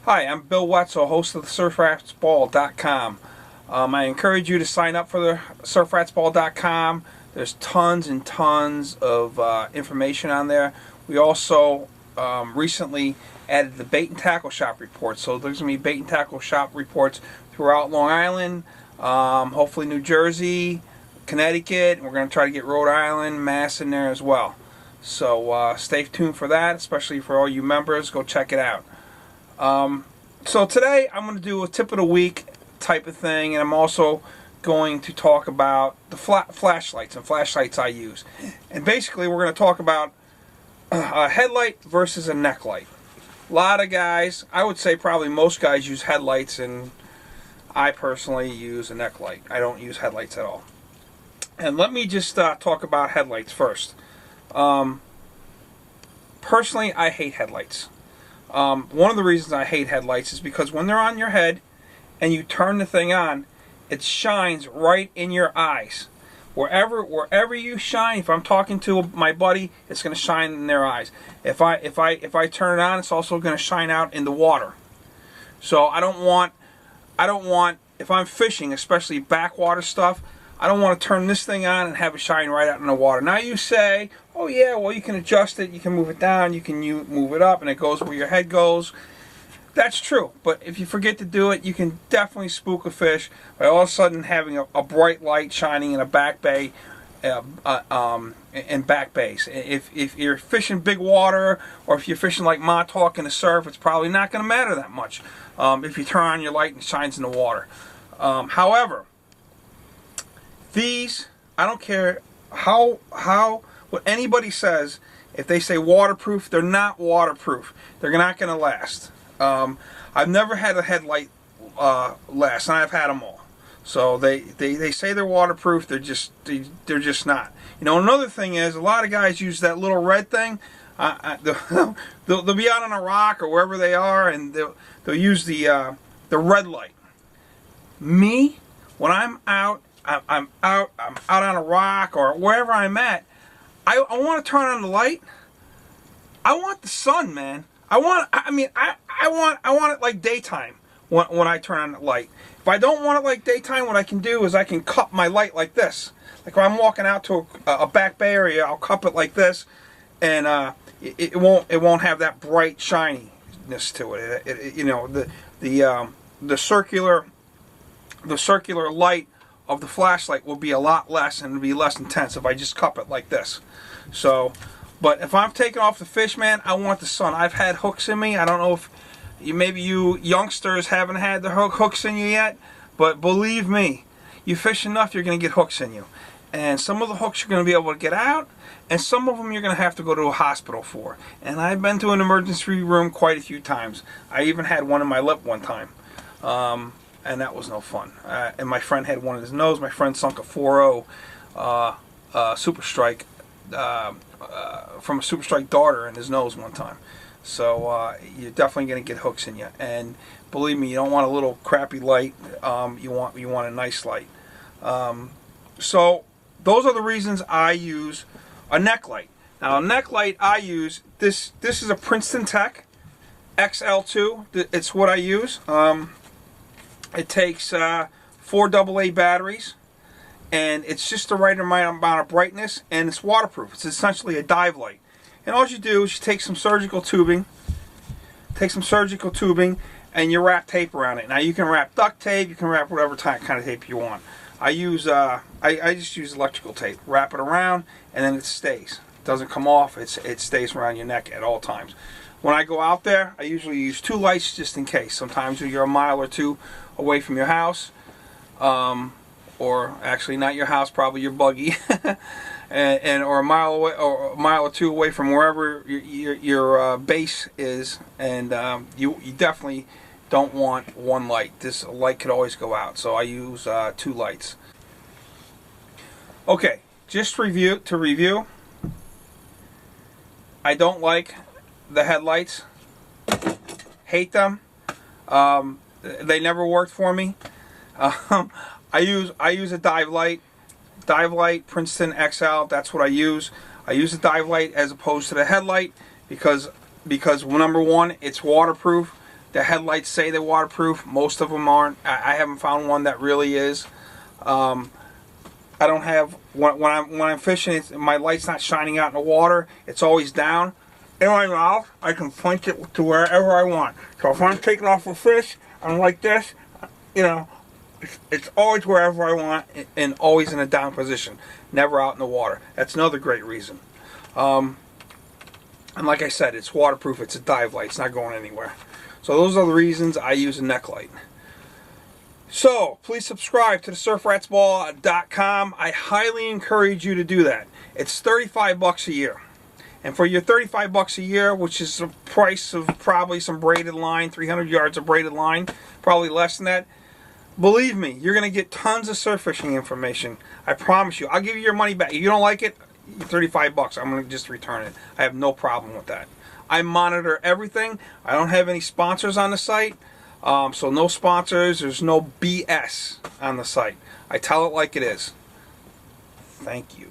Hi, I'm Bill Wetzel, host of the surfratsball.com. I encourage you to sign up for the surfratsball.com. There's tons and tons of information on there. We also recently added the bait and tackle shop reports. So there's going to be bait and tackle shop reports throughout Long Island, hopefully New Jersey, Connecticut. We're going to try to get Rhode Island, Mass in there as well. So stay tuned for that, especially for all you members. Go check it out. So today I'm going to do a tip of the week type of thing, and I'm also going to talk about the flashlights and flashlights I use. And basically we're going to talk about a headlight versus a neck light. A lot of guys, I would say probably most guys, use headlights, and I personally use a neck light. I don't use headlights at all. And let me just talk about headlights first. Personally, I hate headlights. One of the reasons I hate headlights is because when they're on your head and you turn the thing on, it shines right in your eyes. Wherever you shine, if I'm talking to my buddy, it's going to shine in their eyes. If I turn it on, it's also going to shine out in the water. So I don't want if I'm fishing, especially backwater stuff, I don't want to turn this thing on and have it shine right out in the water. Now you say, oh yeah, well you can adjust it, you can move it down, you can move it up, and it goes where your head goes. That's true, but if you forget to do it, you can definitely spook a fish by all of a sudden having a bright light shining in a back bay, in back bays. If you're fishing big water, or if you're fishing like Montauk in the surf, it's probably not going to matter that much if you turn on your light and it shines in the water. However, these, I don't care what anybody says, if they say waterproof, they're not waterproof. They're not going to last. I've never had a headlight last, and I've had them all. So they say they're waterproof, they're just not. You know, another thing is, a lot of guys use that little red thing. They'll be out on a rock or wherever they are, and they'll use the red light. Me, when I'm out on a rock or wherever I'm at, I want to turn on the light. I want the sun, man. I want it like daytime when I turn on the light. If I don't want it like daytime, what I can do is I can cup my light like this. Like when I'm walking out to a back bay area, I'll cup it like this, and it won't have that bright shininess to it. You know, the circular light of the flashlight will be a lot less, and it'll be less intense if I just cup it like this. So, but if I'm taking off the fish, man, I want the sun. I've had hooks in me. I don't know if maybe you youngsters haven't had the hooks in you yet, but believe me, you fish enough, you're going to get hooks in you. And some of the hooks you're going to be able to get out, and some of them you're going to have to go to a hospital for. And I've been to an emergency room quite a few times. I even had one in my lip one time. And that was no fun. And my friend had one in his nose. My friend sunk a 4.0 Super Strike from a Super Strike darter in his nose one time. So you're definitely going to get hooks in you. And believe me, you don't want a little crappy light. You want a nice light. So those are the reasons I use a neck light. Now a neck light I use, this is a Princeton Tech XL2. It's what I use. It takes 4 AA batteries, and it's just the right amount of brightness, and it's waterproof. It's essentially a dive light. And all you do is you take some surgical tubing, and you wrap tape around it. Now you can wrap duct tape, you can wrap whatever kind of tape you want. I use I just use electrical tape. Wrap it around, and then it stays. It doesn't come off. It stays around your neck at all times. When I go out there, I usually use 2 lights just in case. Sometimes you're a mile or 2 away from your house, or actually not your house, probably your buggy, or a mile away, or a mile or 2 away from wherever your base is, and you definitely don't want one light. This light could always go out, so I use 2 lights. Okay, just to review, I don't like the headlights. Hate them. They never worked for me. I use a dive light, Princeton XL. That's what I use. I use a dive light as opposed to the headlight because number one, it's waterproof. The headlights say they're waterproof. Most of them aren't. I haven't found one that really is. I don't have, when I'm fishing, my light's not shining out in the water. It's always down. In my mouth, I can point it to wherever I want. So if I'm taking off a fish, I'm like this, you know, it's always wherever I want and always in a down position. Never out in the water. That's another great reason. And like I said, it's waterproof. It's a dive light. It's not going anywhere. So those are the reasons I use a neck light. So, please subscribe to the surfratsball.com. I highly encourage you to do that. It's $35 a year. And for your $35 a year, which is the price of probably some braided line, 300 yards of braided line, probably less than that, believe me, you're going to get tons of surf fishing information. I promise you. I'll give you your money back. If you don't like it, $35. I'm going to just return it. I have no problem with that. I monitor everything. I don't have any sponsors on the site. So no sponsors, there's no BS on the site. I tell it like it is. Thank you.